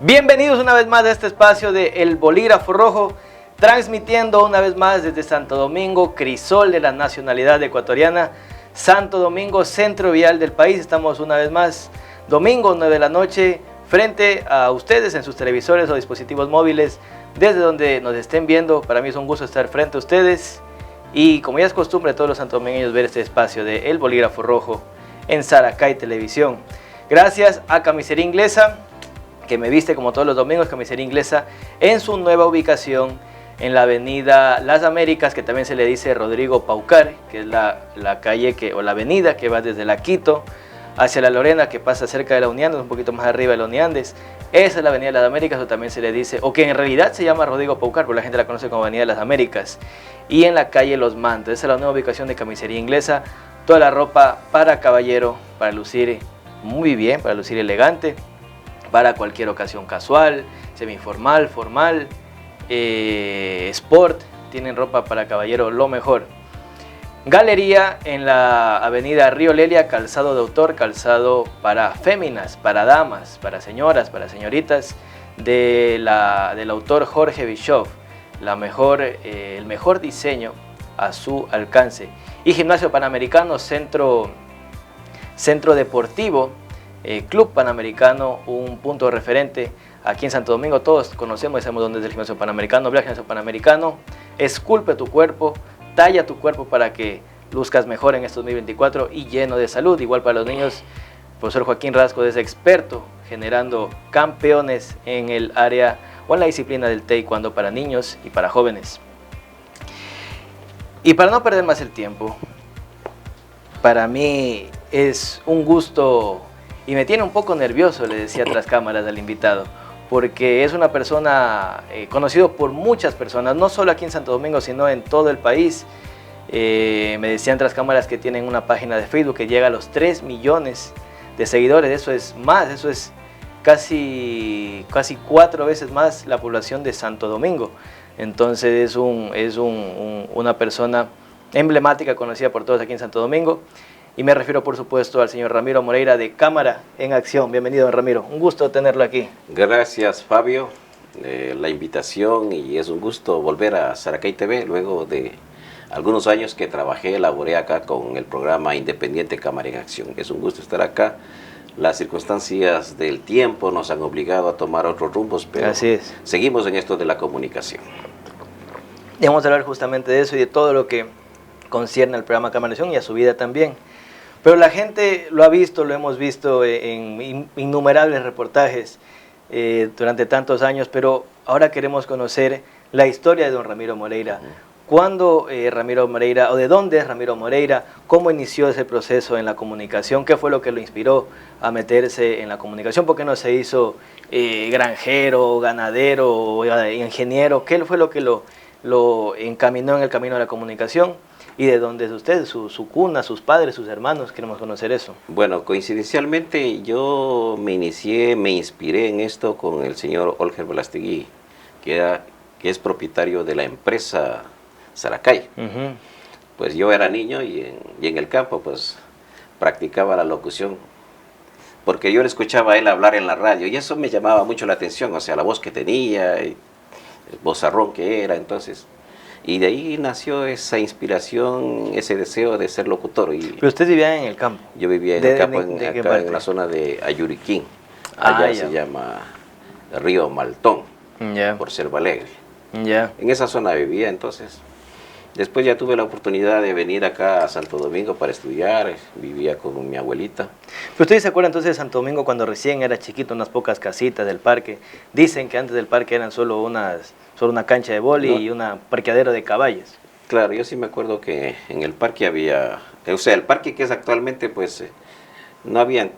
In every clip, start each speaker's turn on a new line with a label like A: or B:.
A: Bienvenidos una vez más a este espacio de El Bolígrafo Rojo, transmitiendo una vez más desde Santo Domingo, crisol de la nacionalidad ecuatoriana, Santo Domingo, centro vial del país. Estamos una vez más, domingo 9 de la noche, frente a ustedes en sus televisores o dispositivos móviles, desde donde nos estén viendo. Para mí es un gusto estar frente a ustedes y, como ya es costumbre de todos los santodomingueños, ver este espacio de El Bolígrafo Rojo en Saracay Televisión. Gracias a Camisería Inglesa, que me viste como todos los domingos. Camisería Inglesa en su nueva ubicación en la avenida Las Américas, que también se le dice Rodrigo Paucar, que es la calle o la avenida que va desde la Quito hacia la Lorena, que pasa cerca de la Uniandes, un poquito más arriba de la Uniandes. Esa es la avenida Las Américas, o también se le dice, o que en realidad se llama Rodrigo Paucar, pero la gente la conoce como avenida Las Américas. Y en la calle Los Mantos, esa es la nueva ubicación de Camisería Inglesa. Toda la ropa para caballero, para lucir muy bien, para lucir elegante, para cualquier ocasión casual, semiformal, formal, sport. Tienen ropa para caballero, lo mejor. Galería en la avenida Río Lelia, calzado de autor, calzado para féminas, para damas, para señoras, para señoritas, del autor Jorge Bischoff, el mejor diseño a su alcance. Y Gimnasio Panamericano, centro deportivo, Club Panamericano, un punto referente aquí en Santo Domingo. Todos conocemos y sabemos dónde es el Gimnasio Panamericano. Ve al Gimnasio Panamericano, esculpe tu cuerpo, talla tu cuerpo para que luzcas mejor en este 2024 y lleno de salud. Igual para los niños, el profesor Joaquín Rasco es experto generando campeones en el área o en la disciplina del taekwondo para niños y para jóvenes. Y para no perder más el tiempo, para mí es un gusto y me tiene un poco nervioso, le decía tras cámaras al invitado, porque es una persona conocido por muchas personas, no solo aquí en Santo Domingo, sino en todo el país. Me decían tras cámaras que tienen una página de Facebook que llega a los 3 millones de seguidores. Eso es más, eso es casi 4 veces más la población de Santo Domingo. Entonces es una persona emblemática, conocida por todos aquí en Santo Domingo. Y me refiero, por supuesto, al señor Ramiro Moreira de Cámara en Acción. Bienvenido, don Ramiro. Un gusto tenerlo aquí.
B: Gracias, Fabio, la invitación, y es un gusto volver a Saracay TV luego de algunos años que laboré acá con el programa independiente Cámara en Acción. Es un gusto estar acá. Las circunstancias del tiempo nos han obligado a tomar otros rumbos, pero
A: así es.
B: Seguimos en esto de la comunicación.
A: Y vamos a hablar justamente de eso y de todo lo que concierne al programa Cámara en Acción y a su vida también. Pero la gente lo ha visto, lo hemos visto en innumerables reportajes durante tantos años, pero ahora queremos conocer la historia de don Ramiro Moreira. ¿Cuándo Ramiro Moreira, o de dónde es Ramiro Moreira? ¿Cómo inició ese proceso en la comunicación? ¿Qué fue lo que lo inspiró a meterse en la comunicación? ¿Por qué no se hizo granjero, ganadero o ingeniero? ¿Qué fue lo que lo encaminó en el camino de la comunicación? ¿Y de dónde es usted? ¿Su cuna, sus padres, sus hermanos? Queremos conocer eso.
B: Bueno, coincidencialmente yo me inspiré en esto con el señor Olger Velastegui, que es propietario de la empresa Saracay. Pues yo era niño y en el campo pues practicaba la locución, porque yo le escuchaba a él hablar en la radio y eso me llamaba mucho la atención, o sea, la voz que tenía, el vozarrón que era, entonces... Y de ahí nació esa inspiración, ese deseo de ser locutor.
A: ¿Pero usted vivía en el campo?
B: Yo vivía en el campo, acá en la zona de Ayuriquín. Allá se llama Río Maltón, por Selva Alegre. En esa zona vivía, entonces. Después ya tuve la oportunidad de venir acá a Santo Domingo para estudiar, vivía con mi abuelita.
A: ¿Pero usted se acuerda entonces de Santo Domingo cuando recién era chiquito, unas pocas casitas del parque? Dicen que antes del parque eran solo una cancha de vóley y un parqueadero de caballos.
B: Claro, yo sí me acuerdo que en el parque había, o sea, el parque que es actualmente, pues, no habían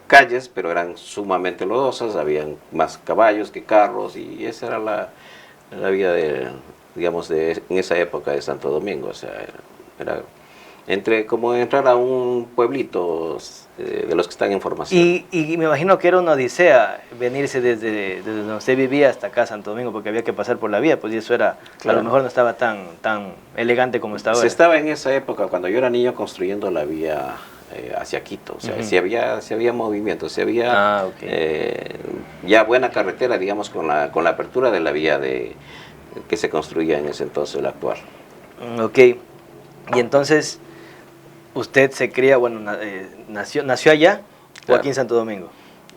B: calles, pero eran sumamente lodosas, habían más caballos que carros, y esa era la vida de, digamos, en esa época de Santo Domingo. O sea, era como entrar a un pueblito de los que están en formación.
A: Y me imagino que era una odisea venirse desde donde usted vivía hasta acá, Santo Domingo, porque había que pasar por la vía, pues, y eso era, claro, a lo mejor no estaba tan elegante como está ahora.
B: Se estaba en esa época, cuando yo era niño, construyendo la vía hacia Quito. O sea, si había movimiento, si había ya buena carretera, digamos, con la apertura de la vía que se construía en ese entonces, la actual.
A: Ok, y entonces usted se cría, bueno, nació allá o
B: Claro.
A: aquí en Santo Domingo.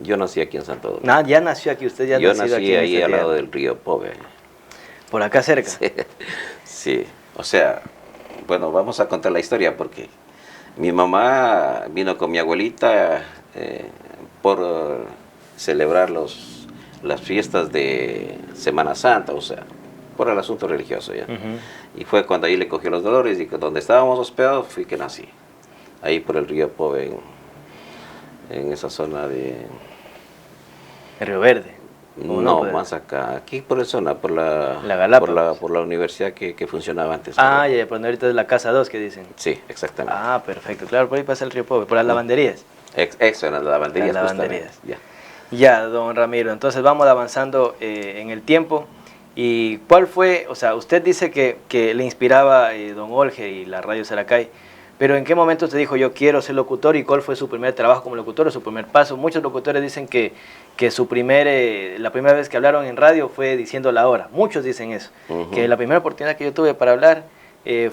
B: Yo nací aquí en Santo Domingo.
A: Ya nació aquí, usted ya ha
B: Yo
A: nacido
B: nací
A: aquí en
B: ahí
A: esta
B: al lado
A: tierra.
B: del río Pove.
A: Por acá cerca.
B: Sí, sí, o sea, bueno, vamos a contar la historia porque mi mamá vino con mi abuelita por celebrar las fiestas de Semana Santa, o sea, por el asunto religioso ya. Y fue cuando ahí le cogió los dolores y donde estábamos hospedados fui que nací. Ahí por el río Pove, en esa zona de...
A: Río Verde.
B: No, más acá, aquí por esa zona, por la
A: Galápagos.
B: por la universidad que funcionaba antes.
A: Ya, pero ahorita es la casa 2 que dicen.
B: Sí, exactamente.
A: Ah, perfecto, claro, por ahí pasa el río Pobre, por las lavanderías.
B: Eso, en las lavanderías.
A: Las lavanderías.
B: justamente, ya.
A: Ya, don Ramiro, entonces vamos avanzando en el tiempo. ¿Y cuál fue, o sea, usted dice que le inspiraba don Olger y la radio Saracay, pero ¿en qué momento usted dijo yo quiero ser locutor y cuál fue su primer trabajo como locutor o su primer paso? Muchos locutores dicen que la primera vez que hablaron en radio fue diciendo la hora. Muchos dicen eso, que la primera oportunidad que yo tuve para hablar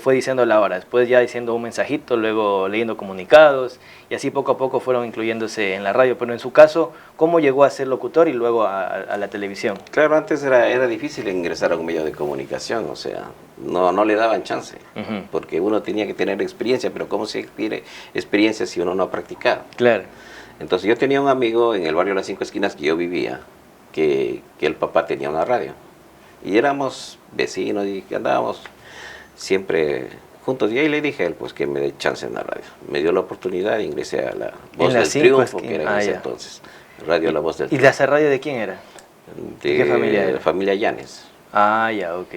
A: fue diciendo la hora, después ya diciendo un mensajito, luego leyendo comunicados y así poco a poco fueron incluyéndose en la radio. Pero en su caso, ¿cómo llegó a ser locutor y luego a la televisión?
B: Claro, antes era difícil ingresar a un medio de comunicación, o sea, no le daban chance, porque uno tenía que tener experiencia, pero ¿cómo se adquiere experiencia si uno no ha practicado?
A: Claro.
B: Entonces yo tenía un amigo en el barrio Las Cinco Esquinas que yo vivía, que el papá tenía una radio, y éramos vecinos y que andábamos siempre juntos, y ahí le dije a él pues que me dé chance en la radio. Me dio la oportunidad, ingresé a la Voz del Triunfo, que era en ese entonces, radio La Voz del Triunfo.
A: ¿Y la radio de quién era?
B: ¿De
A: qué familia era?
B: La familia Llanes.
A: Ya, ok.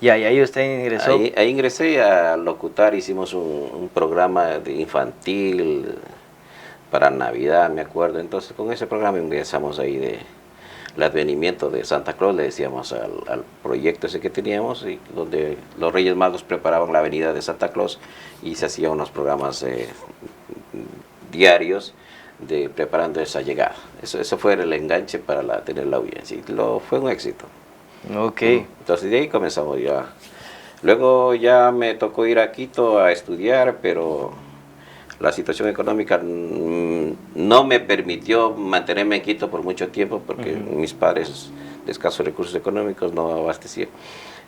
A: Ya, y ahí usted ingresó.
B: Ahí ingresé a locutar, hicimos un programa de infantil para Navidad, me acuerdo. Entonces con ese programa ingresamos ahí el advenimiento de Santa Claus, le decíamos al proyecto ese que teníamos, y donde los Reyes Magos preparaban la venida de Santa Claus y se hacían unos programas diarios preparando esa llegada. Eso fue el enganche para tener la audiencia y fue un éxito.
A: Ok.
B: Entonces de ahí comenzamos ya. Luego ya me tocó ir a Quito a estudiar, pero la situación económica no me permitió mantenerme en Quito por mucho tiempo porque mis padres de escasos recursos económicos no abastecían.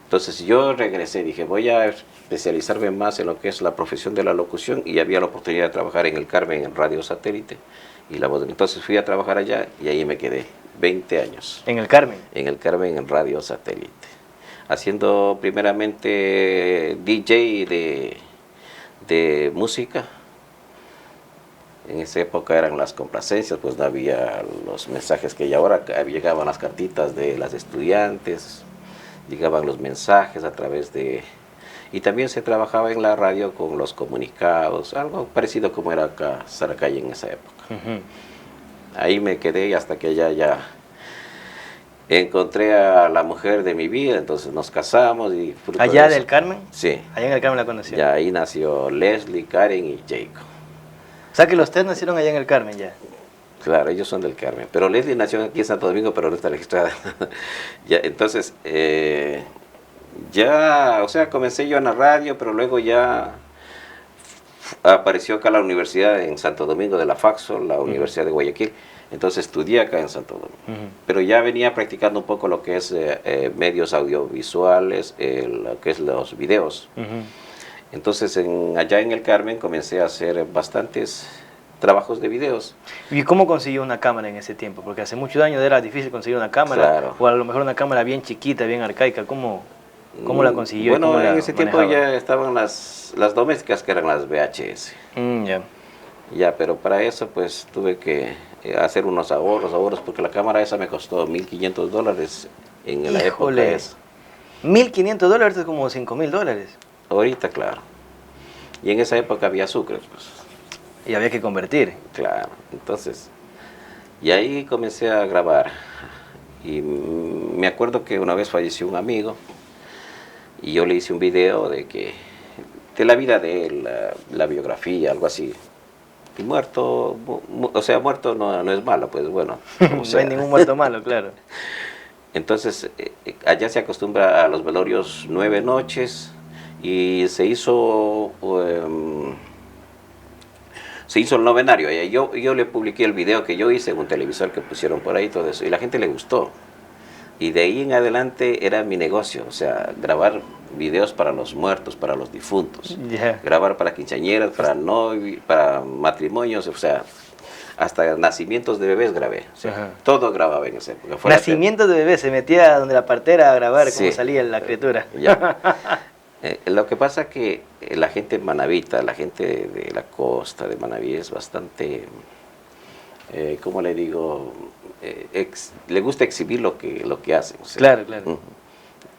B: Entonces yo regresé, dije voy a especializarme más en lo que es la profesión de la locución, y había la oportunidad de trabajar en el Carmen en Radio Satélite y La Voz. Entonces fui a trabajar allá y ahí me quedé 20 años.
A: ¿En el Carmen?
B: En el Carmen en Radio Satélite, haciendo primeramente DJ de música. En esa época eran las complacencias, pues no había los mensajes que ya ahora llegaban, las cartitas de las estudiantes, llegaban los mensajes a través de... Y también se trabajaba en la radio con los comunicados, algo parecido como era acá Saracay en esa época. Ahí me quedé hasta que ya encontré a la mujer de mi vida, entonces nos casamos. Y
A: ¿Allá del Carmen?
B: Sí.
A: Allá en el Carmen la conocí.
B: Ya ahí nació Leslie, Karen y Jacob.
A: O sea que los tres nacieron allá en el Carmen ya.
B: Claro, ellos son del Carmen. Pero Leslie nació aquí en Santo Domingo, pero no está registrada. Ya, entonces, o sea, comencé yo en la radio, pero luego ya apareció acá la universidad en Santo Domingo de la Faxo, la Universidad de Guayaquil. Entonces estudié acá en Santo Domingo. Pero ya venía practicando un poco lo que es medios audiovisuales, lo que es los videos. Entonces allá en el Carmen comencé a hacer bastantes trabajos de videos.
A: ¿Y cómo consiguió una cámara en ese tiempo? Porque hace muchos años era difícil conseguir una cámara,
B: Claro.
A: O a lo mejor una cámara bien chiquita, bien arcaica. ¿Cómo la consiguió?
B: Bueno,
A: y cómo
B: en
A: la
B: ese tiempo
A: manejaba?
B: ya estaban las domésticas, que eran las VHS.
A: Ya.
B: Ya, pero para eso pues tuve que hacer unos ahorros, porque la cámara esa me costó $1,500 en la época esa.
A: $1,500 es como $5,000.
B: Ahorita, claro. Y en esa época había sucres, pues.
A: Y había que convertir.
B: Claro, entonces, y ahí comencé a grabar. Y me acuerdo que una vez falleció un amigo y yo le hice un video de la vida de él, la biografía, algo así. Y muerto, o sea, muerto no es malo, pues bueno.
A: No hay ningún muerto malo, claro.
B: Entonces, allá se acostumbra a los velorios 9 noches y se hizo el novenario. Yo le publiqué el video que yo hice en un televisor que pusieron por ahí, todo eso, y la gente le gustó. Y de ahí en adelante era mi negocio, o sea, grabar videos para los muertos, para los difuntos, grabar para quinceañeras, para matrimonios, o sea, hasta nacimientos de bebés grabé, o sea, todo grababa en esa época.
A: Nacimientos de bebés, se metía donde la partera a grabar cómo salía la criatura.
B: Ya. Lo que pasa que la gente manavita, la gente de la costa de Manaví es bastante, ¿cómo le digo? Le gusta exhibir lo que hacen. O sea,
A: claro, claro.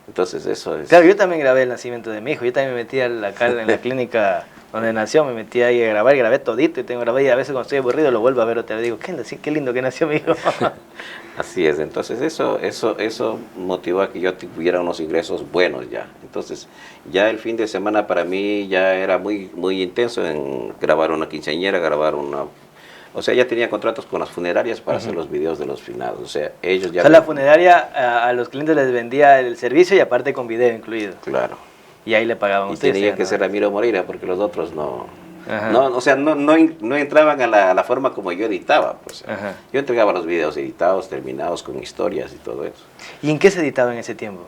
B: Entonces eso es...
A: Claro, yo también grabé el nacimiento de mi hijo, yo también me metí en la clínica donde nació, me metí ahí a grabar y grabé todito y tengo grabado y a veces cuando estoy aburrido lo vuelvo a ver otra vez, digo, qué lindo que nació mi hijo.
B: Así es, entonces eso motivó a que yo tuviera unos ingresos buenos ya. Entonces ya el fin de semana para mí ya era muy, muy intenso en grabar una quinceañera, o sea, ya tenía contratos con las funerarias para hacer los videos de los finados. O sea, ellos ya...
A: O sea, la funeraria a los clientes les vendía el servicio y aparte con video incluido.
B: Claro.
A: Y ahí le pagaban
B: y
A: ustedes.
B: Tenía que ser Ramiro Moreira porque los otros no... o sea, no entraban a la forma como yo editaba. Pues. Yo entregaba los videos editados, terminados, con historias y todo eso.
A: ¿Y en qué se editaba en ese tiempo?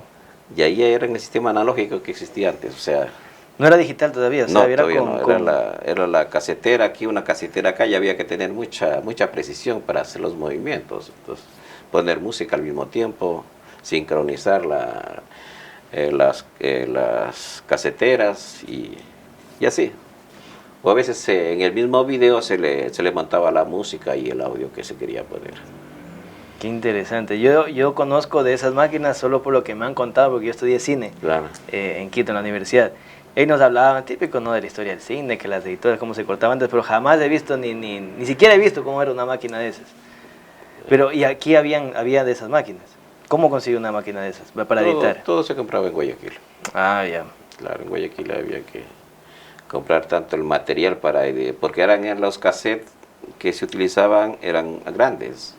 B: Y ahí era en el sistema analógico que existía antes, o sea...
A: ¿No era digital todavía? O sea,
B: no, todavía no, era la casetera aquí, una casetera acá, y había que tener mucha precisión para hacer los movimientos. Entonces, poner música al mismo tiempo, sincronizar las caseteras y así. O a veces en el mismo video se le montaba la música y el audio que se quería poner.
A: Qué interesante. Yo conozco de esas máquinas solo por lo que me han contado, porque yo estudié cine en Quito, en la universidad. Ellos nos hablaban típico, ¿no?, de la historia del cine, que las editoras, cómo se cortaban antes, pero jamás he visto, ni siquiera he visto cómo era una máquina de esas. Pero, y aquí había de esas máquinas. ¿Cómo consiguió una máquina de esas para editar?
B: Todo se compraba en Guayaquil.
A: Ah, ya.
B: Claro, en Guayaquil había que comprar tanto el material porque eran los cassettes que se utilizaban, eran grandes.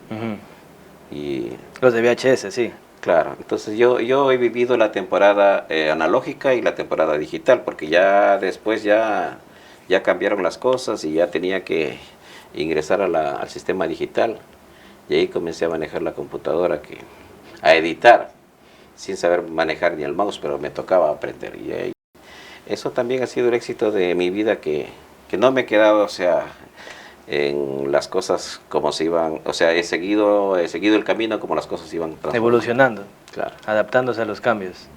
B: Y
A: los de VHS, sí.
B: Claro, entonces yo he vivido la temporada analógica y la temporada digital, porque ya después ya cambiaron las cosas y ya tenía que ingresar al sistema digital. Y ahí comencé a manejar la computadora, a editar, sin saber manejar ni el mouse, pero me tocaba aprender. Y ahí, eso también ha sido el éxito de mi vida, que no me he quedado, o sea, en las cosas como se iban, o sea, he seguido el camino como las cosas iban
A: evolucionando,
B: claro,
A: adaptándose a los cambios.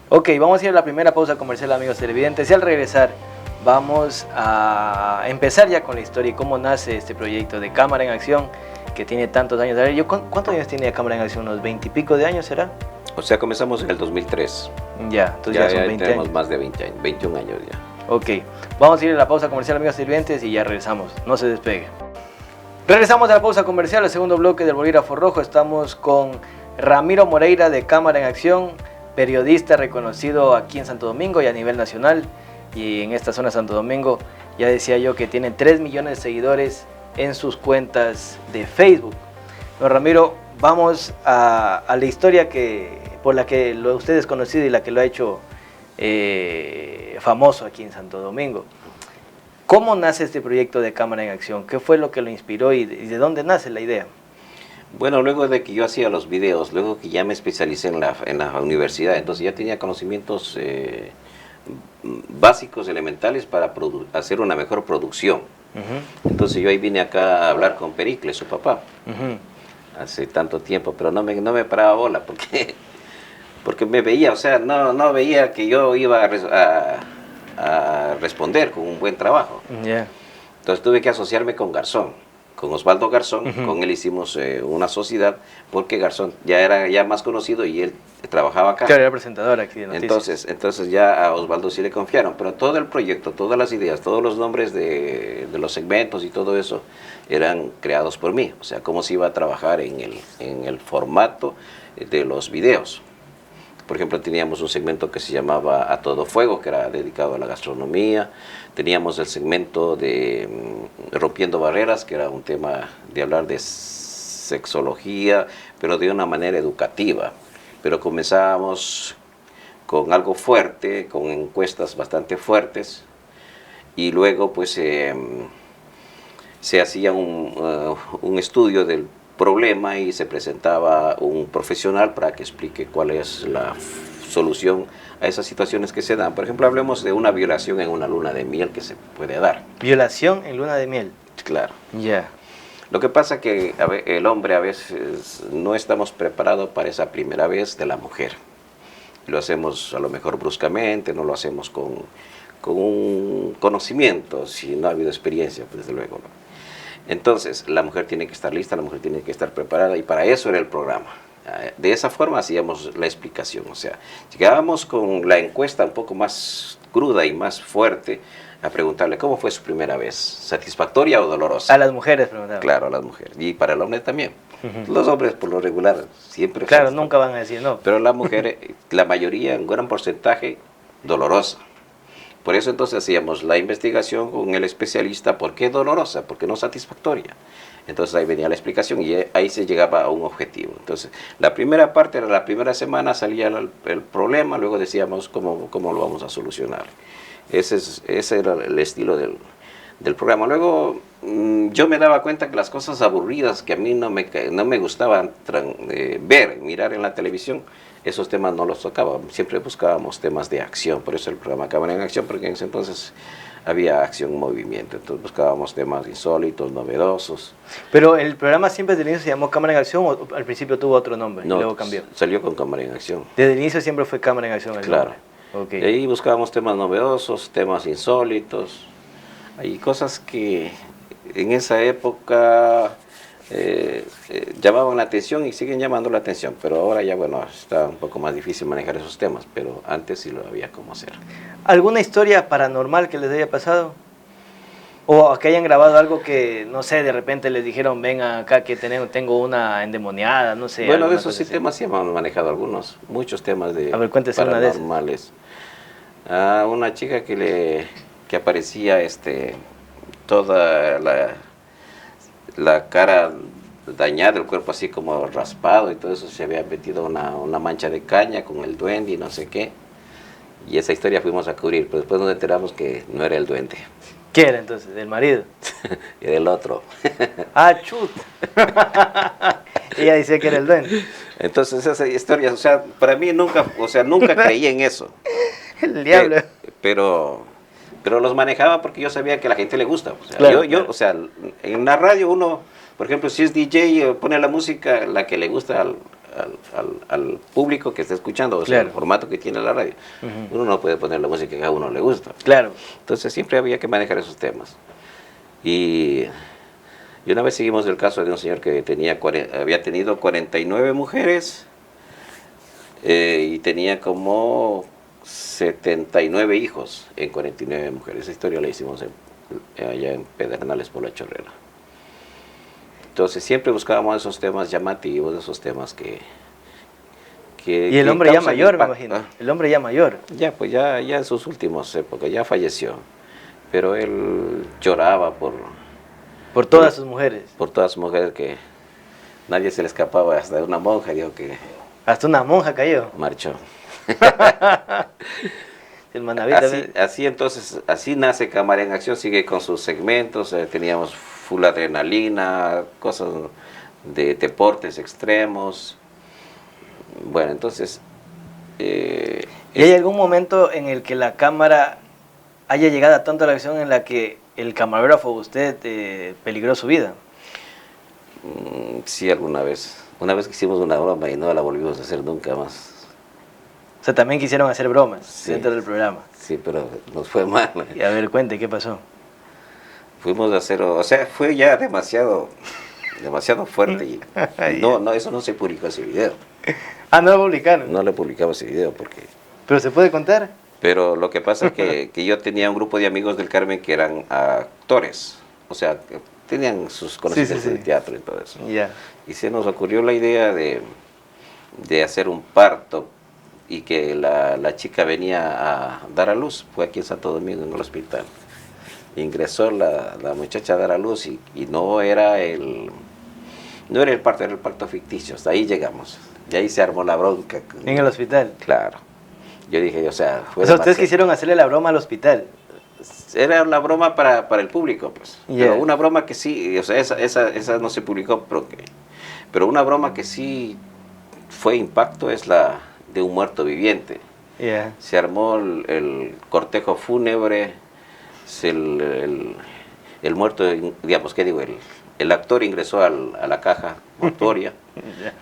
A: Ok, vamos a ir a la primera pausa comercial, amigos televidentes, y al regresar vamos a empezar ya con la historia y cómo nace este proyecto de Cámara en Acción, que tiene tantos años. ¿Cuántos años tiene Cámara en Acción? ¿Unos 20 y pico de años será?
B: O sea, comenzamos en el 2003.
A: Ya, entonces ya son 20
B: tenemos
A: años.
B: Más de 20 años, 21 años ya.
A: Ok, vamos a ir a la pausa comercial, amigos televidentes, y ya regresamos. No se despegue. Regresamos a la pausa comercial, el segundo bloque del Bolígrafo Rojo. Estamos con Ramiro Moreira de Cámara en Acción, periodista reconocido aquí en Santo Domingo y a nivel nacional. Y en esta zona de Santo Domingo, ya decía yo que tiene 3 millones de seguidores en sus cuentas de Facebook. Don Ramiro, vamos a la historia por la que usted es conocido y la que lo ha hecho famoso aquí en Santo Domingo. ¿Cómo nace este proyecto de Cámara en Acción? ¿Qué fue lo que lo inspiró y de dónde nace la idea?
B: Bueno, luego de que yo hacía los videos, luego que ya me especialicé en la universidad, entonces ya tenía conocimientos básicos, elementales para hacer una mejor producción. Entonces yo ahí vine acá a hablar con Pericles, su papá, hace tanto tiempo, pero no me paraba bola porque me veía, o sea, no veía que yo iba a responder con un buen trabajo. Entonces tuve que asociarme con Garzón, con Osvaldo Garzón. Con él hicimos una sociedad, porque Garzón ya era más conocido y él trabajaba acá.
A: Claro, era presentador aquí de noticias.
B: Entonces ya a Osvaldo sí le confiaron, pero todo el proyecto, todas las ideas, todos los nombres de los segmentos y todo eso eran creados por mí. O sea, cómo se iba a trabajar en el formato de los videos. Por ejemplo, teníamos un segmento que se llamaba A Todo Fuego, que era dedicado a la gastronomía. Teníamos el segmento de Rompiendo Barreras, que era un tema de hablar de sexología, pero de una manera educativa. Pero comenzábamos con algo fuerte, con encuestas bastante fuertes, y luego pues se hacía un estudio del problema y se presentaba un profesional para que explique cuál es la solución a esas situaciones que se dan. Por ejemplo, hablemos de una violación en una luna de miel que se puede dar.
A: Violación en luna de miel.
B: Claro.
A: Ya.
B: Lo que pasa es que el hombre a veces no estamos preparados para esa primera vez de la mujer. Lo hacemos a lo mejor bruscamente, no lo hacemos con un conocimiento, si no ha habido experiencia, pues desde luego, ¿no? Entonces, la mujer tiene que estar lista, la mujer tiene que estar preparada, y para eso era el programa. De esa forma hacíamos la explicación, o sea, llegábamos con la encuesta un poco más cruda y más fuerte a preguntarle cómo fue su primera vez, satisfactoria o dolorosa.
A: A las mujeres preguntaban.
B: Claro, a las mujeres, y para el hombre también. Los hombres por lo regular siempre...
A: Claro, nunca van a decir no.
B: Pero las mujeres, la mayoría, en gran porcentaje, dolorosa. Por eso entonces hacíamos la investigación con el especialista. ¿Por qué dolorosa? ¿Por qué no satisfactoria? Entonces ahí venía la explicación y ahí se llegaba a un objetivo. Entonces la primera parte era la primera semana, salía el problema, luego decíamos cómo lo vamos a solucionar. Ese era el estilo del programa. Luego yo me daba cuenta que las cosas aburridas que a mí no me gustaban mirar en la televisión, esos temas no los tocábamos. Siempre buscábamos temas de acción, por eso el programa Cámara en Acción, porque en ese entonces había acción en movimiento. Entonces buscábamos temas insólitos, novedosos.
A: Pero el programa siempre desde el inicio se llamó Cámara en Acción, o al principio tuvo otro nombre
B: No,
A: y luego cambió.
B: Salió con Cámara en Acción.
A: Desde el inicio siempre fue Cámara en Acción.
B: Claro.
A: Okay.
B: Y ahí buscábamos temas novedosos, temas insólitos. Hay cosas que en esa época llamaban la atención y siguen llamando la atención, pero ahora ya, bueno, está un poco más difícil manejar esos temas, pero antes sí lo había cómo hacer.
A: ¿Alguna historia paranormal que les haya pasado? O que hayan grabado algo que, no sé, de repente les dijeron, ven acá que tengo una endemoniada, no sé.
B: Bueno, de esos sí temas sí hemos manejado algunos, muchos temas de
A: a ver, cuéntese
B: paranormales. Una chica que aparecía toda la cara dañada, el cuerpo así como raspado y todo eso, se había metido una mancha de caña con el duende y no sé qué. Y esa historia fuimos a cubrir, pero después nos enteramos que no era el duende.
A: ¿Qué era entonces? ¿Del marido?
B: Era el otro.
A: Chut. Ella decía que era el duende.
B: Entonces esa historia, o sea, para mí nunca creí en eso.
A: El diablo.
B: Pero los manejaba porque yo sabía que a la gente le gusta. O sea,
A: claro,
B: claro. O sea, en la radio uno, por ejemplo, si es DJ, pone la música, la que le gusta al público que está escuchando, o sea,
A: claro.
B: El formato que tiene la radio. Uno no puede poner la música que a uno le gusta.
A: Claro.
B: Entonces siempre había que manejar esos temas. Y una vez seguimos el caso de un señor que había tenido 49 mujeres y tenía como 79 hijos en 49 mujeres. Esa historia la hicimos allá en Pedernales por la Chorrera. Entonces siempre buscábamos esos temas llamativos, esos temas que
A: y el hombre ya mayor, me imagino. El hombre ya mayor.
B: Ya, pues ya en sus últimas épocas, ya falleció. Pero él lloraba
A: por todas sus mujeres.
B: Por todas sus mujeres, que nadie se le escapaba, hasta una monja, dijo que...
A: Hasta una monja cayó.
B: Marchó.
A: El Manaví
B: así nace Cámara en Acción, sigue con sus segmentos, teníamos full adrenalina, cosas de deportes extremos. Bueno, entonces...
A: ¿Y hay algún momento en el que la cámara haya llegado a tanta la acción en la que el camarógrafo, usted, peligró su vida?
B: Sí, alguna vez. Una vez que hicimos una broma y no la volvimos a hacer nunca más.
A: O sea, también quisieron hacer bromas dentro del programa.
B: Sí, pero nos fue mal.
A: Y a ver, cuente, ¿qué pasó?
B: Fuimos a hacer, o sea, fue ya demasiado fuerte. Y no, eso no se publicó ese video.
A: ¿No lo publicaron?
B: No le publicamos ese video porque...
A: ¿Pero se puede contar?
B: Pero lo que pasa es que yo tenía un grupo de amigos del Carmen que eran actores. O sea, que tenían sus conocimientos del teatro y todo eso.
A: Yeah.
B: Y se nos ocurrió la idea de hacer un parto y que la chica venía a dar a luz, fue aquí en Santo Domingo, en el hospital. Ingresó la muchacha a dar a luz y no era el parto, era el parto ficticio. Hasta ahí llegamos. Y ahí se armó la bronca.
A: ¿En el hospital?
B: Claro. Yo dije, o sea,
A: ustedes quisieron hacerle la broma al hospital.
B: Era la broma para el público, pues. Yeah. Pero una broma que sí, o sea, esa no se publicó, pero una broma que sí fue impacto es la de un muerto viviente.
A: Yeah.
B: Se armó el cortejo fúnebre, el muerto, digamos, ¿qué digo? El actor ingresó a la caja mortuoria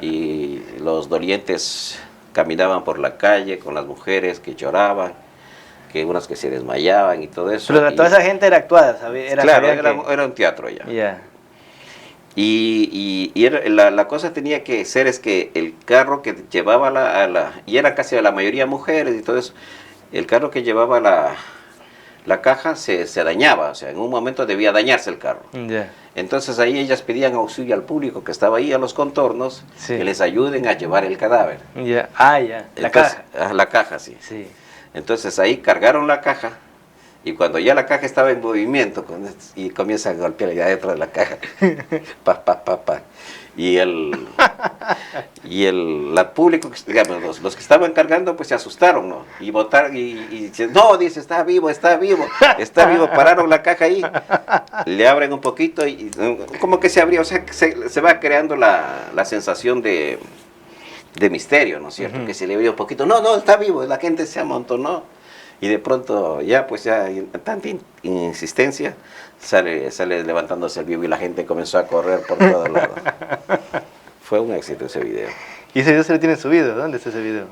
B: y los dolientes caminaban por la calle con las mujeres que lloraban, que unas que se desmayaban y todo eso.
A: Pero toda esa gente era actuada,
B: claro, era un teatro ya.
A: Yeah.
B: Y la cosa tenía que ser es que el carro que llevaba y era casi la mayoría mujeres y todo eso, el carro que llevaba la caja se dañaba, o sea, en un momento debía dañarse el carro.
A: Yeah.
B: Entonces ahí ellas pedían auxilio al público que estaba ahí a los contornos,
A: sí,
B: que les ayuden a llevar el cadáver.
A: Yeah. Ah, ya, la caja.
B: La caja, sí.
A: Sí.
B: Entonces ahí cargaron la caja y cuando ya la caja estaba en movimiento y comienzan a golpear allá dentro de la caja, pa. Y el público, digamos, los que estaban cargando, pues se asustaron, ¿no? Y votaron y no, dice, está vivo, pararon la caja ahí, le abren un poquito y como que se abrió, o sea, se va creando la sensación de misterio, ¿no es cierto? Uh-huh. Que se le abrió un poquito, no, está vivo, la gente se amontonó. Y de pronto ya tanta insistencia sale levantándose el vivo y la gente comenzó a correr por todos lados. Fue un éxito ese video.
A: ¿Y ese video se lo tienen subido? ¿Dónde está ese video?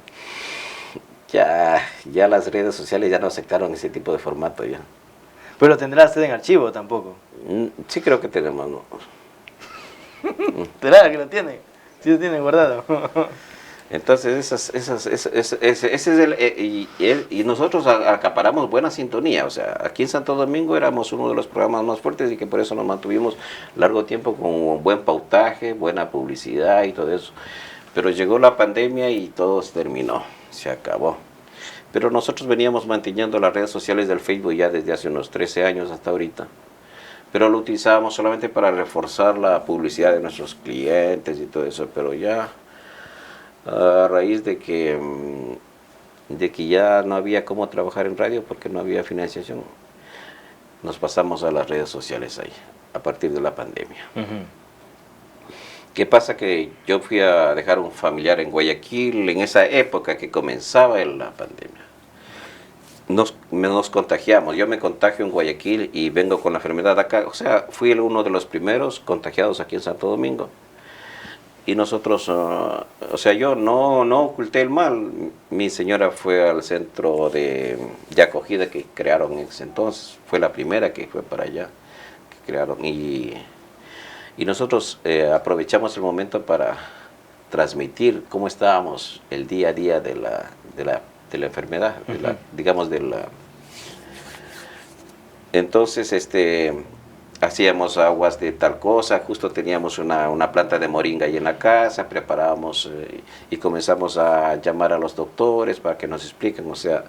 B: Ya las redes sociales ya no aceptaron ese tipo de formato ya.
A: ¿Pero lo tendrá usted en archivo tampoco?
B: Sí creo que tenemos, ¿no?
A: ¿Será que lo tiene? Sí lo tiene guardado.
B: Entonces, ese es y nosotros acaparamos buena sintonía. O sea, aquí en Santo Domingo éramos uno de los programas más fuertes y que por eso nos mantuvimos largo tiempo con buen pautaje, buena publicidad y todo eso. Pero llegó la pandemia y todo se terminó, se acabó. Pero nosotros veníamos manteniendo las redes sociales del Facebook ya desde hace unos 13 años hasta ahorita. Pero lo utilizábamos solamente para reforzar la publicidad de nuestros clientes y todo eso, pero ya a raíz de que ya no había cómo trabajar en radio porque no había financiación, nos pasamos a las redes sociales ahí, a partir de la pandemia. Uh-huh. ¿Qué pasa? Que yo fui a dejar un familiar en Guayaquil en esa época que comenzaba la pandemia. Nos contagiamos, yo me contagio en Guayaquil y vengo con la enfermedad acá, o sea, fui uno de los primeros contagiados aquí en Santo Domingo. Y nosotros, o sea, yo no oculté el mal. Mi señora fue al centro de acogida que crearon en ese entonces. Fue la primera que fue para allá, que crearon. Y nosotros aprovechamos el momento para transmitir cómo estábamos el día a día de la enfermedad, Entonces, hacíamos aguas de tal cosa, justo teníamos una planta de moringa ahí en la casa, preparábamos y comenzamos a llamar a los doctores para que nos expliquen, o sea,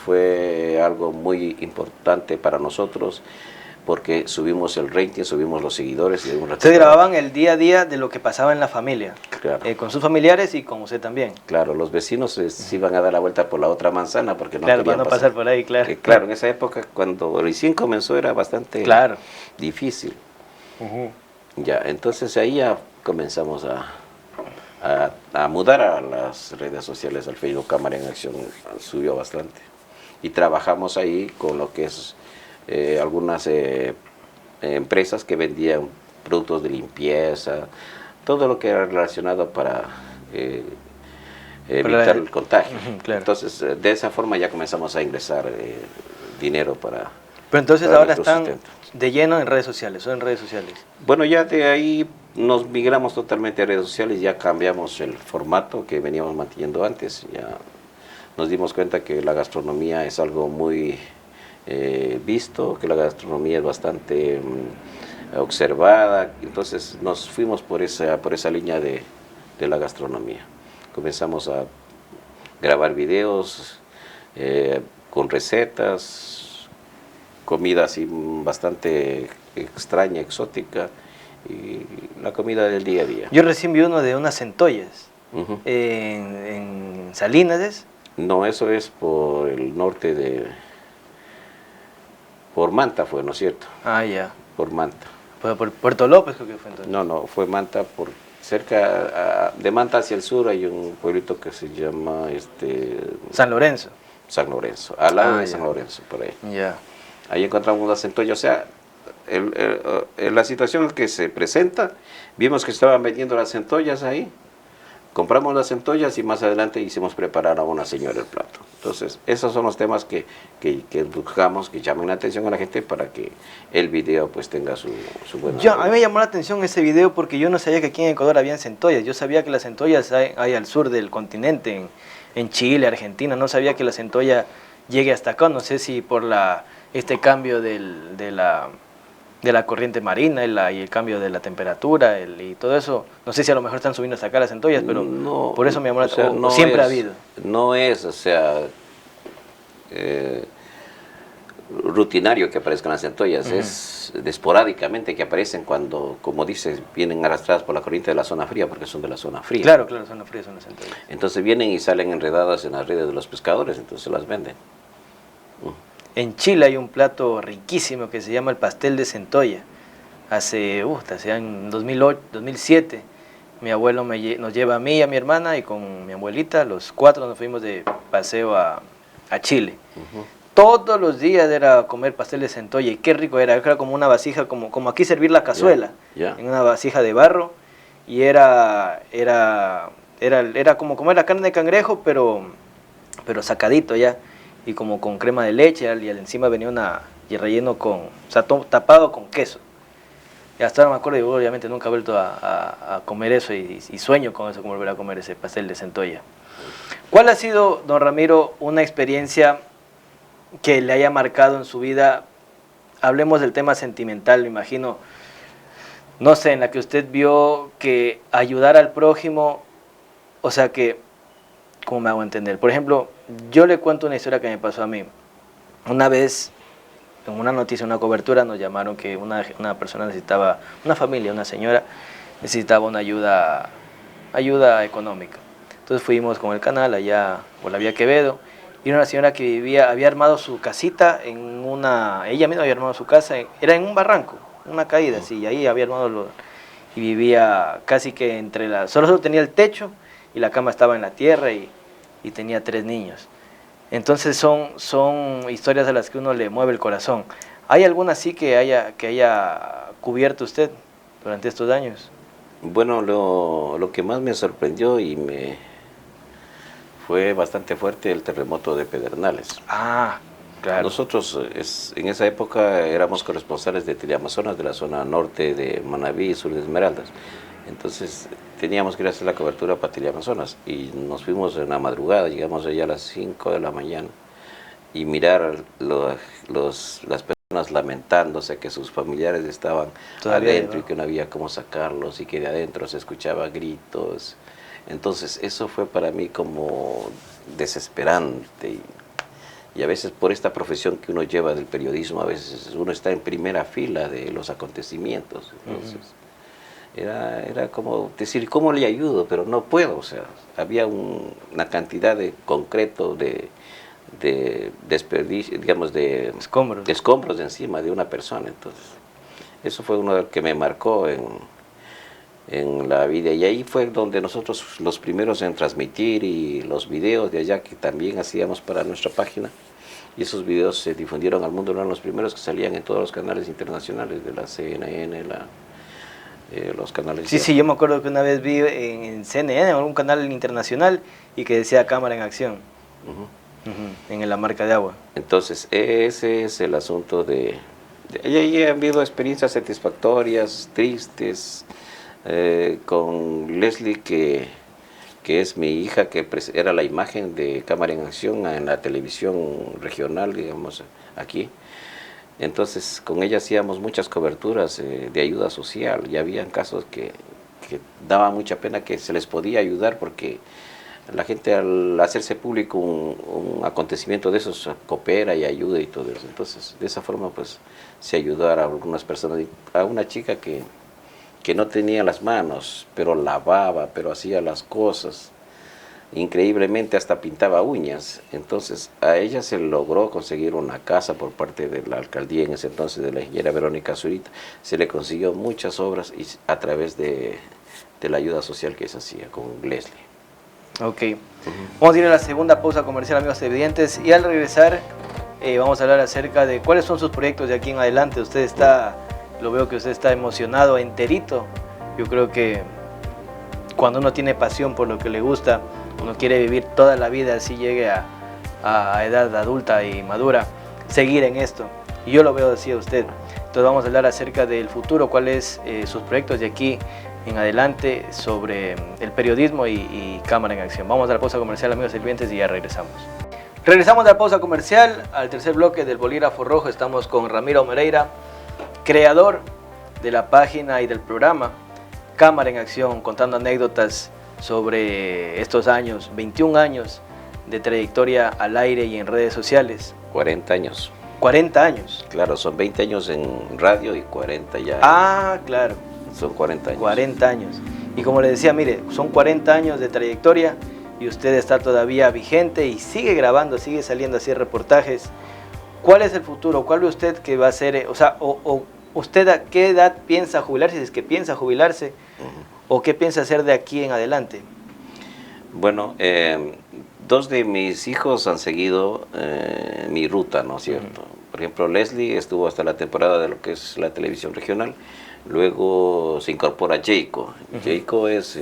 B: fue algo muy importante para nosotros porque subimos el rating, subimos los seguidores.
A: Ustedes grababan el día a día de lo que pasaba en la familia,
B: claro,
A: con sus familiares y con usted también.
B: Claro, los vecinos se iban a dar la vuelta por la otra manzana porque no
A: querían para no pasar por ahí, claro.
B: Claro, en esa época, cuando recién comenzó, era bastante difícil. Uh-huh. Ya, entonces ahí ya comenzamos a mudar a las redes sociales, al Facebook Cámara en Acción subió bastante. Y trabajamos ahí con lo que es algunas empresas que vendían productos de limpieza, todo lo que era relacionado para evitar el contagio.
A: Claro.
B: Entonces, de esa forma ya comenzamos a ingresar dinero para...
A: Pero entonces ahora están de lleno en redes sociales, ¿o en redes sociales?
B: Bueno, ya de ahí nos migramos totalmente a redes sociales, ya cambiamos el formato que veníamos manteniendo antes, ya nos dimos cuenta que la gastronomía es algo muy visto, que la gastronomía es bastante observada, entonces nos fuimos por esa línea de la gastronomía. Comenzamos a grabar videos con recetas, comida así bastante extraña, exótica, y la comida del día a día.
A: Yo recién vi uno de unas centollas
B: Ujú.
A: en Salinas, ¿es?
B: No, eso es por el norte de... Por Manta fue, ¿no es cierto?
A: Ah, ya.
B: Por Manta.
A: Por Puerto López creo que fue entonces.
B: No, fue Manta, por cerca de Manta hacia el sur hay un pueblito que se llama
A: San Lorenzo.
B: San Lorenzo, al lado de
A: ya.
B: San Lorenzo, por ahí.
A: Ya.
B: Ahí encontramos la centolla, o sea, la situación que se presenta, vimos que estaban vendiendo las centollas ahí, compramos las centollas y más adelante hicimos preparar a una señora el plato. Entonces, esos son los temas que buscamos, que llamen la atención a la gente para que el video pues tenga su buena...
A: A mí me llamó la atención ese video porque yo no sabía que aquí en Ecuador habían centollas. Yo sabía que las centollas hay al sur del continente, en Chile, Argentina. No sabía que la centolla llegue hasta acá. No sé si por este cambio de la corriente marina y el cambio de la temperatura y todo eso. No sé si a lo mejor están subiendo hasta acá las centollas, pero
B: no,
A: por eso me llamó la atención.
B: no
A: Siempre ha
B: es,
A: habido.
B: No es, o sea, rutinario que aparezcan las centollas, es esporádicamente que aparecen cuando, como dices, vienen arrastradas por la corriente de la zona fría, porque son de la zona fría.
A: Claro, zona fría son las centollas.
B: Entonces vienen y salen enredadas en las redes de los pescadores, entonces las venden.
A: En Chile hay un plato riquísimo que se llama el pastel de centolla. En 2008, 2007, mi abuelo nos lleva a mí y a mi hermana y con mi abuelita, los 4 nos fuimos de paseo a Chile. Todos los días era comer pastel de centolla y qué rico era como una vasija, como aquí servir la cazuela, en una vasija de barro, y era como comer la carne de cangrejo, pero sacadito ya, y como con crema de leche, y encima venía y relleno tapado con queso. Y hasta ahora me acuerdo, y obviamente nunca he vuelto a comer eso, y sueño con eso, como volver a comer ese pastel de centolla. ¿Cuál ha sido, don Ramiro, una experiencia que le haya marcado en su vida? Hablemos del tema sentimental, me imagino, no sé, en la que usted vio que ayudar al prójimo, o sea que, ¿cómo me hago entender? Por ejemplo, yo le cuento una historia que me pasó a mí. Una vez, en una noticia, una cobertura, nos llamaron que una persona necesitaba, una familia, una señora, necesitaba una ayuda económica. Entonces fuimos con el canal allá por la vía Quevedo, y una señora que había armado su casita ella misma había armado su casa, era en un barranco, una caída, sí, y ahí había armado y vivía casi que solo tenía el techo, y la cama estaba en la tierra, y tenía 3 niños. Entonces son historias a las que uno le mueve el corazón. ¿Hay alguna así que haya cubierto usted durante estos años?
B: Bueno, lo que más me sorprendió fue bastante fuerte el terremoto de Pedernales.
A: Ah, claro.
B: Nosotros en esa época éramos corresponsales de Teleamazonas, de la zona norte de Manabí y sur de Esmeraldas. Entonces teníamos que ir a hacer la cobertura para Teleamazonas y nos fuimos en la madrugada, llegamos allá a las 5 de la mañana y mirar las personas lamentándose que sus familiares estaban adentro y que no había cómo sacarlos y que de adentro se escuchaba gritos. Entonces eso fue para mí como desesperante y a veces por esta profesión que uno lleva del periodismo, a veces uno está en primera fila de los acontecimientos. Entonces era como decir, ¿cómo le ayudo? Pero no puedo, o sea, había una cantidad de concreto de desperdicio, digamos, de escombros de encima de una persona. Entonces eso fue uno de los que me marcó en la vida, y ahí fue donde nosotros los primeros en transmitir, y los videos de allá que también hacíamos para nuestra página, y esos videos se difundieron al mundo, eran los primeros que salían en todos los canales internacionales de la CNN, los canales.
A: Sí, yo me acuerdo que una vez vi en CNN, en algún canal internacional, y que decía cámara en acción, en la marca de agua.
B: Entonces ese es el asunto y ha habido experiencias satisfactorias, tristes, con Leslie, que es mi hija, que era la imagen de cámara en acción en la televisión regional, digamos, aquí. Entonces con ella hacíamos muchas coberturas de ayuda social, y habían casos que daba mucha pena que se les podía ayudar porque la gente al hacerse público un acontecimiento de esos coopera y ayuda y todo eso. Entonces, de esa forma, pues, se ayudara a algunas personas. A una chica que no tenía las manos, pero lavaba, pero hacía las cosas. Increíblemente hasta pintaba uñas. Entonces, a ella se logró conseguir una casa por parte de la alcaldía en ese entonces, de la ingeniera Verónica Zurita. Se le consiguió muchas obras y a través de la ayuda social que se hacía con Leslie.
A: Ok. Vamos a ir a la segunda pausa comercial, amigos televidentes, y al regresar vamos a hablar acerca de cuáles son sus proyectos de aquí en adelante. Usted está, lo veo que usted está emocionado, enterito. Yo creo que cuando uno tiene pasión por lo que le gusta, uno quiere vivir toda la vida, así llegue a edad adulta y madura, seguir en esto. Y yo lo veo así a usted. Entonces vamos a hablar acerca del futuro, cuáles sus proyectos de aquí en adelante sobre el periodismo y cámara en acción. Vamos a la pausa comercial, amigos televidentes, y ya regresamos. Regresamos a la pausa comercial, al tercer bloque del Bolígrafo Rojo. Estamos con Ramiro Moreira, creador de la página y del programa Cámara en Acción, contando anécdotas sobre estos años, 21 años de trayectoria al aire y en redes sociales.
B: 40 años.
A: 40 años.
B: Claro, son 20 años en radio y 40 ya.
A: Ah, claro.
B: Son 40 años.
A: 40 años. Y como le decía, mire, son 40 años de trayectoria y usted está todavía vigente y sigue grabando, sigue saliendo a hacer reportajes. ¿Cuál es el futuro? ¿Cuál ve usted que va a ser, usted a qué edad piensa jubilarse, si es que piensa jubilarse, o qué piensa hacer de aquí en adelante?
B: Bueno, dos de mis hijos han seguido mi ruta, ¿no es cierto? Por ejemplo, Leslie estuvo hasta la temporada de lo que es la televisión regional. Luego se incorpora Jacob. Jacob es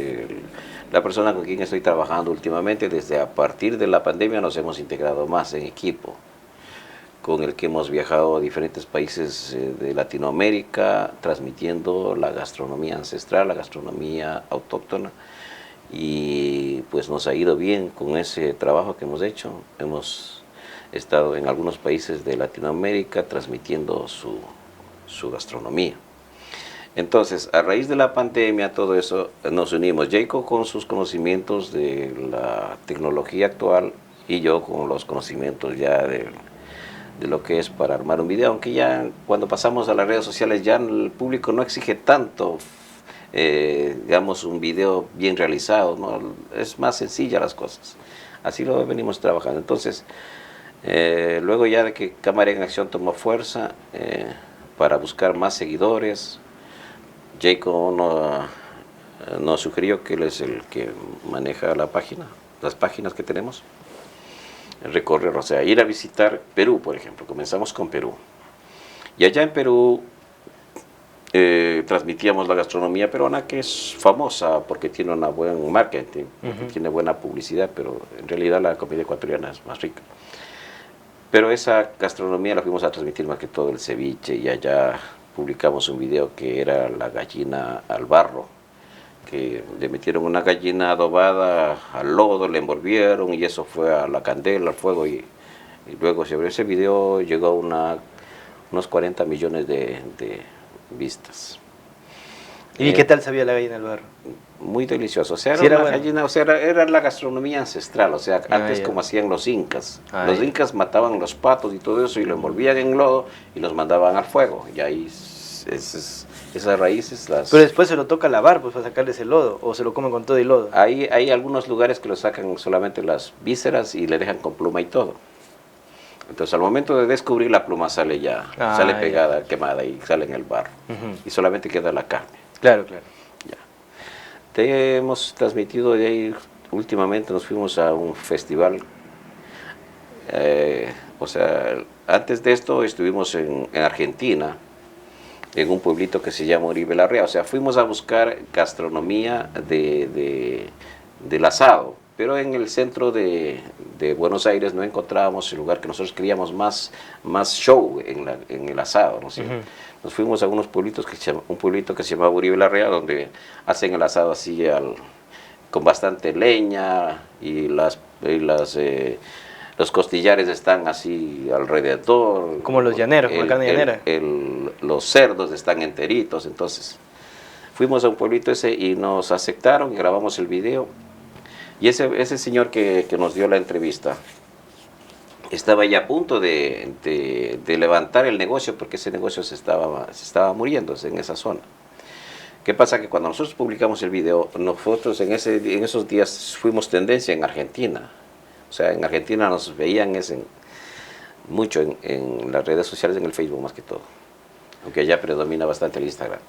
B: la persona con quien estoy trabajando últimamente. Desde a partir de la pandemia nos hemos integrado más en equipo, con el que hemos viajado a diferentes países de Latinoamérica, transmitiendo la gastronomía ancestral, la gastronomía autóctona, y pues nos ha ido bien con ese trabajo que hemos hecho. Hemos estado en algunos países de Latinoamérica transmitiendo su gastronomía. Entonces, a raíz de la pandemia, todo eso, nos unimos. Jacob con sus conocimientos de la tecnología actual y yo con los conocimientos ya de lo que es para armar un video, aunque ya cuando pasamos a las redes sociales ya el público no exige tanto, digamos, un video bien realizado, ¿no? Es más sencilla las cosas. Así lo venimos trabajando. Entonces, luego ya de que Cámara en Acción tomó fuerza para buscar más seguidores, Jacob nos sugirió que él es el que maneja la página, las páginas que tenemos, recorrer, o sea, ir a visitar Perú, por ejemplo. Comenzamos con Perú. Y allá en Perú transmitíamos la gastronomía peruana, que es famosa porque tiene un buen marketing, tiene buena publicidad, pero en realidad la comida ecuatoriana es más rica. Pero esa gastronomía la fuimos a transmitir más que todo el ceviche, y allá publicamos un video que era la gallina al barro, que le metieron una gallina adobada al lodo, le envolvieron y eso fue a la candela, al fuego, y luego sobre ese video llegó a unos 40 millones de vistas.
A: ¿Y qué tal sabía la gallina al barro?
B: Muy delicioso, o sea,
A: Sí,
B: era
A: era
B: una gallina, o sea, era la gastronomía ancestral, o sea, antes
A: ya.
B: como hacían los incas. Los incas mataban los patos y todo eso y lo envolvían en lodo y los mandaban al fuego, y ahí esas raíces las...
A: Pero después se lo toca lavar, pues, para sacarles el lodo, o se lo comen con todo y lodo.
B: Hay algunos lugares que lo sacan solamente las vísceras y le dejan con pluma y todo. Entonces, al momento de descubrir, la pluma sale sale pegada, quemada, y sale en el barro. Y solamente queda la carne.
A: Claro, claro.
B: Ya. Te hemos transmitido de ahí, últimamente nos fuimos a un festival. O sea, antes de esto estuvimos en Argentina, en un pueblito que se llama Uribe Larrea. O sea, fuimos a buscar gastronomía del asado, pero en el centro de Buenos Aires no encontrábamos el lugar que nosotros queríamos, más show en el asado, ¿no? ¿Sí? Nos fuimos a unos pueblitos un pueblito que se llama Uribe Larrea, donde hacen el asado así con bastante leña, y los costillares están así alrededor.
A: Como los llaneros, como la carne llanera.
B: Los cerdos están enteritos. Entonces fuimos a un pueblito ese y nos aceptaron y grabamos el video. Y ese señor que nos dio la entrevista estaba ya a punto de levantar el negocio, porque ese negocio se estaba muriéndose en esa zona. ¿Qué pasa? Que cuando nosotros publicamos el video, nosotros en esos días fuimos tendencia en Argentina. O sea, en Argentina nos veían mucho en las redes sociales, en el Facebook más que todo. Aunque allá predomina bastante el Instagram.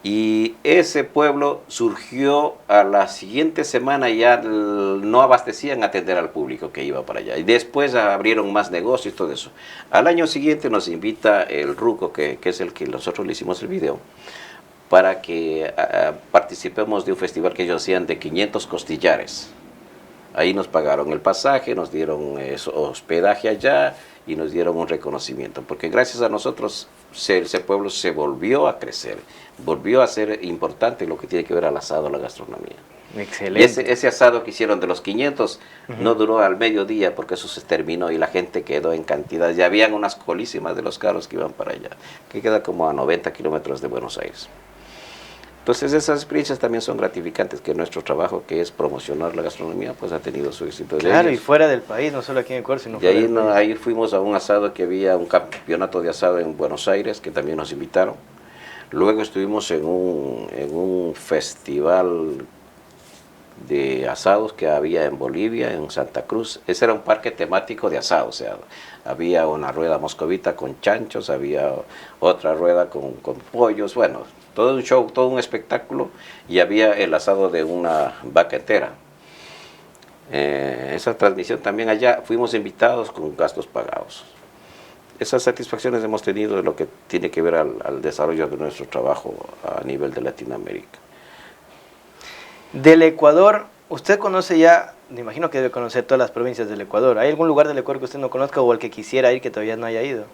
B: Y ese pueblo surgió a la siguiente semana, ya no abastecían a atender al público que iba para allá. Y después abrieron más negocios y todo eso. Al año siguiente nos invita el Ruco, que es el que nosotros le hicimos el video, para que participemos de un festival que ellos hacían de 500 costillares. Ahí nos pagaron el pasaje, nos dieron hospedaje allá y nos dieron un reconocimiento, porque gracias a nosotros ese pueblo se volvió a crecer, volvió a ser importante lo que tiene que ver al asado, la gastronomía.
A: Excelente.
B: Ese asado que hicieron de los 500 no duró al mediodía, porque eso se terminó y la gente quedó en cantidad. Ya habían unas colísimas de los carros que iban para allá, que queda como a 90 kilómetros de Buenos Aires. Entonces esas experiencias también son gratificantes, que nuestro trabajo, que es promocionar la gastronomía, pues ha tenido su éxito.
A: Claro, y fuera del país, no solo aquí en Ecuador, sino
B: y
A: fuera del país.
B: ahí fuimos a un asado que había, un campeonato de asado en Buenos Aires, que también nos invitaron. Luego estuvimos en un festival de asados que había en Bolivia, en Santa Cruz. Ese era un parque temático de asado, o sea, había una rueda moscovita con chanchos, había otra rueda con pollos, bueno, todo un show, todo un espectáculo, y había el asado de una vaca entera. Esa transmisión también allá, fuimos invitados con gastos pagados. Esas satisfacciones hemos tenido de lo que tiene que ver al desarrollo de nuestro trabajo a nivel de Latinoamérica.
A: Del Ecuador, usted conoce ya, me imagino que debe conocer todas las provincias del Ecuador. ¿Hay algún lugar del Ecuador que usted no conozca o al que quisiera ir que todavía no haya ido?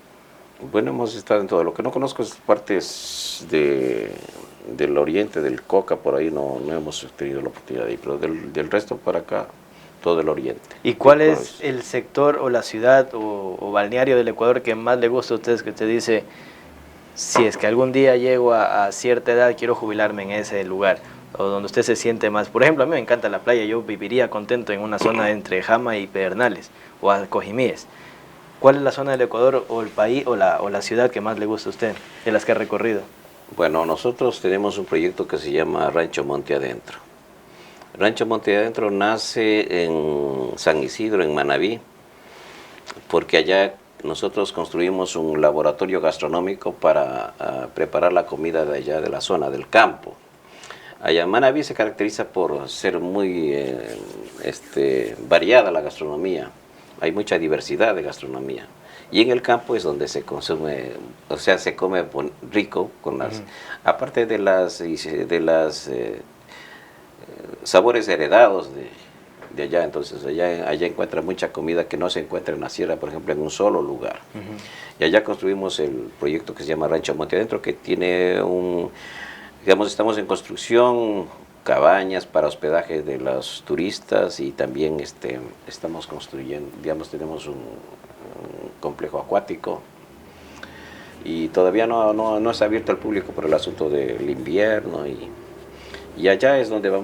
B: Bueno, hemos estado en todo. Lo que no conozco es partes del oriente, del Coca, por ahí no hemos tenido la oportunidad de ir, pero del resto para acá, todo el oriente.
A: ¿Y cuál es el sector o la ciudad o balneario del Ecuador que más le gusta a ustedes, que usted dice, si es que algún día llego a cierta edad, quiero jubilarme en ese lugar, o donde usted se siente más? Por ejemplo, a mí me encanta la playa, yo viviría contento en una zona entre Jama y Pedernales, o Cojimíes. ¿Cuál es la zona del Ecuador o el país o la ciudad que más le gusta a usted, de las que ha recorrido?
B: Bueno, nosotros tenemos un proyecto que se llama Rancho Monte Adentro. Rancho Monte Adentro nace en San Isidro, en Manabí, porque allá nosotros construimos un laboratorio gastronómico para preparar la comida de allá de la zona, del campo. Allá Manabí se caracteriza por ser muy variada la gastronomía. Hay mucha diversidad de gastronomía. Y en el campo es donde se consume, o sea, se come rico, con las, aparte de las sabores heredados de allá. Entonces allá encuentra mucha comida que no se encuentra en la sierra, por ejemplo, en un solo lugar. Y allá construimos el proyecto que se llama Rancho Monte Adentro, que tiene digamos, estamos en construcción, cabañas para hospedaje de los turistas, y también estamos construyendo, digamos, tenemos un complejo acuático, y todavía no es abierto al público por el asunto del invierno, y allá es donde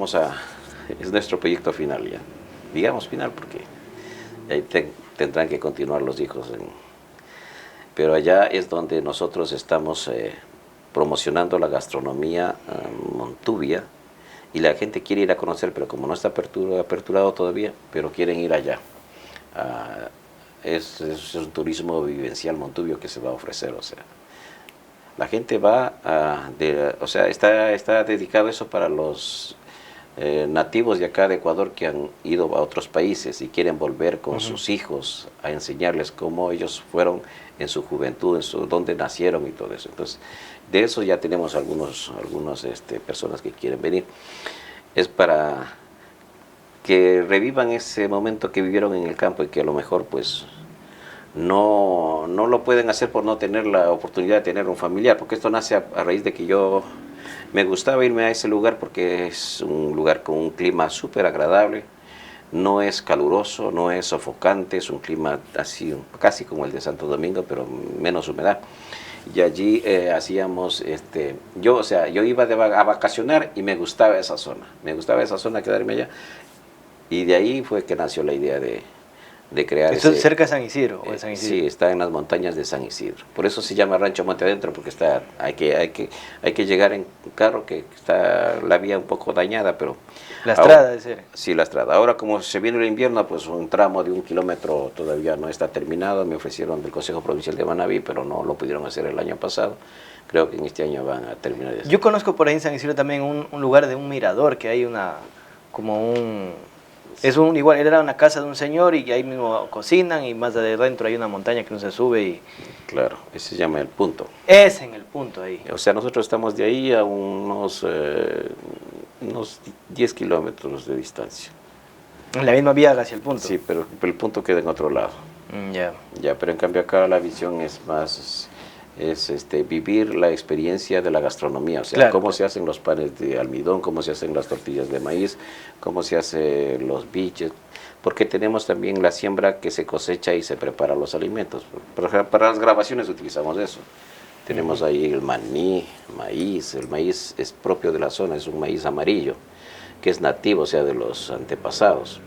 B: es nuestro proyecto final ya, digamos final, porque ahí tendrán que continuar los hijos, pero allá es donde nosotros estamos promocionando la gastronomía montubia, y la gente quiere ir a conocer, pero como no está aperturado todavía, pero quieren ir allá. Es un turismo vivencial montubio que se va a ofrecer, o sea, la gente va o sea, está dedicado eso para los nativos de acá de Ecuador que han ido a otros países y quieren volver con sus hijos a enseñarles cómo ellos fueron en su juventud, dónde nacieron y todo eso. Entonces, de eso ya tenemos algunas personas que quieren venir. Es para que revivan ese momento que vivieron en el campo, y que a lo mejor pues no lo pueden hacer por no tener la oportunidad de tener un familiar, porque esto nace a raíz de que yo me gustaba irme a ese lugar, porque es un lugar con un clima súper agradable, no es caluroso, no es sofocante, es un clima así casi como el de Santo Domingo, pero menos humedad. Y allí hacíamos, yo iba a vacacionar y me gustaba esa zona, quedarme allá. Y de ahí fue que nació la idea de crear
A: ¿Esto es cerca de San Isidro? ¿O de San Isidro?
B: Sí, está en las montañas de San Isidro. Por eso se llama Rancho Monte Adentro, porque hay que llegar en carro, que está la vía un poco dañada, pero...
A: La estrada debe ser.
B: Sí, la estrada. Ahora, como se viene el invierno, pues un tramo de 1 kilómetro todavía no está terminado. Me ofrecieron del Consejo Provincial de Manabí, pero no lo pudieron hacer el año pasado. Creo que en este año van a terminar eso.
A: Yo conozco por ahí en San Isidro también un lugar de un mirador, que hay igual, era una casa de un señor y ahí mismo cocinan y más adentro hay una montaña que uno se sube y...
B: Claro, ese se llama El Punto.
A: Es en El Punto ahí.
B: O sea, nosotros estamos de ahí a unos 10 kilómetros de distancia.
A: En la misma vía hacia El Punto.
B: Sí, pero El Punto queda en otro lado.
A: Ya.
B: Ya, pero en cambio acá la visión es más... vivir la experiencia de la gastronomía, o sea,
A: claro,
B: cómo se hacen los panes de almidón, cómo se hacen las tortillas de maíz, cómo se hacen los biches, porque tenemos también la siembra que se cosecha y se prepara los alimentos. Para las grabaciones utilizamos eso. Tenemos ahí el maní, maíz. El maíz es propio de la zona, es un maíz amarillo, que es nativo, o sea, de los antepasados.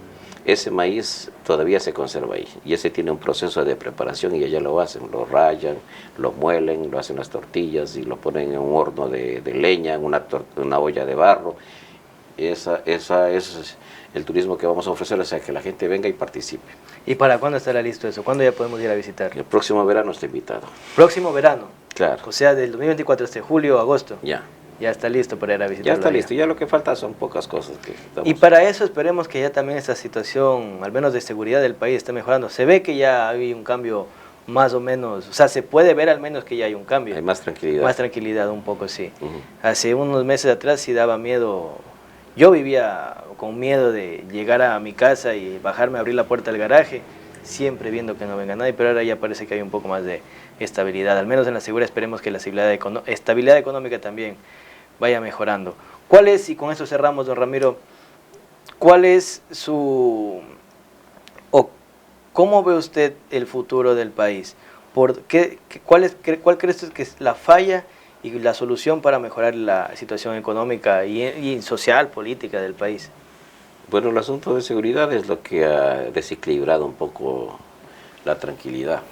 B: Ese maíz todavía se conserva ahí, y ese tiene un proceso de preparación y allá lo hacen, lo rayan, lo muelen, lo hacen las tortillas y lo ponen en un horno de leña, en una olla de barro. Esa es el turismo que vamos a ofrecer, o sea, que la gente venga y participe.
A: ¿Y para cuándo estará listo eso? ¿Cuándo ya podemos ir a visitar?
B: El próximo verano está invitado.
A: Próximo verano.
B: Claro.
A: O sea, del 2024 hasta julio o agosto.
B: Ya.
A: Ya está listo para ir a visitarlo.
B: Ya está listo, ya lo que falta son pocas cosas.
A: Y para eso esperemos que ya también esta situación, al menos de seguridad del país, esté mejorando. Se ve que ya hay un cambio más o menos, o sea, se puede ver al menos que ya hay un cambio.
B: Hay más tranquilidad.
A: Más tranquilidad un poco, sí. Hace unos meses atrás sí daba miedo. Yo vivía con miedo de llegar a mi casa y bajarme a abrir la puerta del garaje, siempre viendo que no venga nadie, pero ahora ya parece que hay un poco más de estabilidad. Al menos en la seguridad esperemos que la estabilidad económica también vaya mejorando. ¿Cuál es, y con eso cerramos, don Ramiro, cuál es cómo ve usted el futuro del país? ¿Cuál cree usted que es la falla y la solución para mejorar la situación económica y social, política del país?
B: Bueno, el asunto de seguridad es lo que ha desequilibrado un poco la tranquilidad,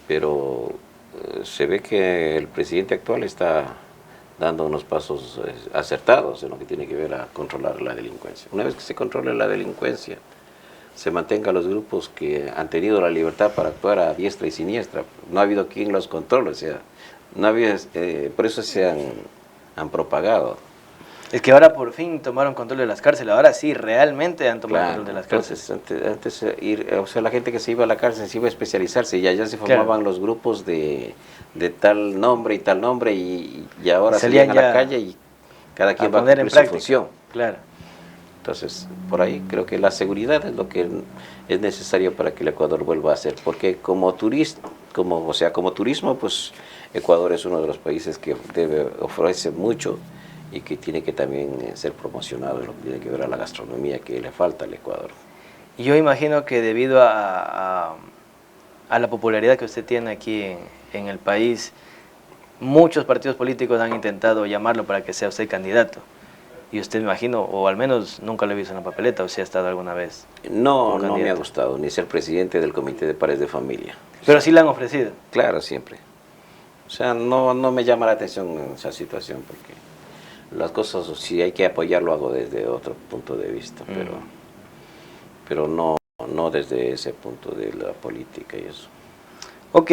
B: pero se ve que el presidente actual está dando unos pasos acertados en lo que tiene que ver a controlar la delincuencia. Una vez que se controle la delincuencia, se mantenga los grupos que han tenido la libertad para actuar a diestra y siniestra. No ha habido quien los controle, o sea, no había, por eso se han propagado.
A: Es que ahora por fin tomaron control de las cárceles, ahora sí, realmente han tomado control de las cárceles.
B: Entonces o sea, la gente que se iba a la cárcel se iba a especializarse y allá se formaban los grupos de tal nombre y tal nombre y ahora salían a la calle y cada quien va a cumplir su función.
A: Claro.
B: Entonces, por ahí creo que la seguridad es lo que es necesario para que el Ecuador vuelva a ser, porque como turismo, pues Ecuador es uno de los países que ofrece mucho y que tiene que también ser promocionado en lo que tiene que ver a la gastronomía que le falta al Ecuador.
A: Y yo imagino que debido a la popularidad que usted tiene aquí en el país, muchos partidos políticos han intentado llamarlo para que sea usted candidato. Y usted, me imagino, o al menos nunca lo he visto en la papeleta, o si ha estado alguna vez.
B: No me ha gustado, ni ser presidente del Comité de Padres de Familia.
A: Pero sí le han ofrecido.
B: Claro, siempre. O sea, no me llama la atención esa situación, porque las cosas, si hay que apoyarlo, hago desde otro punto de vista, pero no desde ese punto de la política y eso.
A: Ok,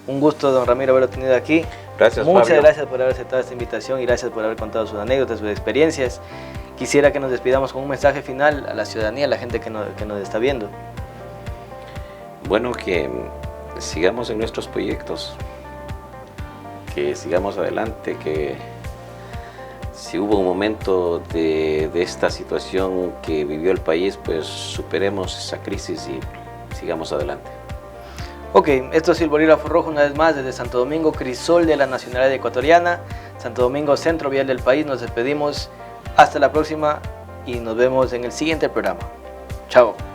A: un gusto, don Ramiro, haberlo tenido aquí.
B: Gracias,
A: Muchas
B: Fabio.
A: Gracias por haber aceptado esta invitación y gracias por haber contado sus anécdotas, sus experiencias. Quisiera que nos despidamos con un mensaje final a la ciudadanía, a la gente que nos está viendo.
B: Bueno, que sigamos en nuestros proyectos, que sigamos adelante, que si hubo un momento de esta situación que vivió el país, pues superemos esa crisis y sigamos adelante.
A: Ok, esto es el Bolígrafo Rojo una vez más desde Santo Domingo, crisol de la nacionalidad ecuatoriana, Santo Domingo, centro vial del país. Nos despedimos, hasta la próxima y nos vemos en el siguiente programa. Chao.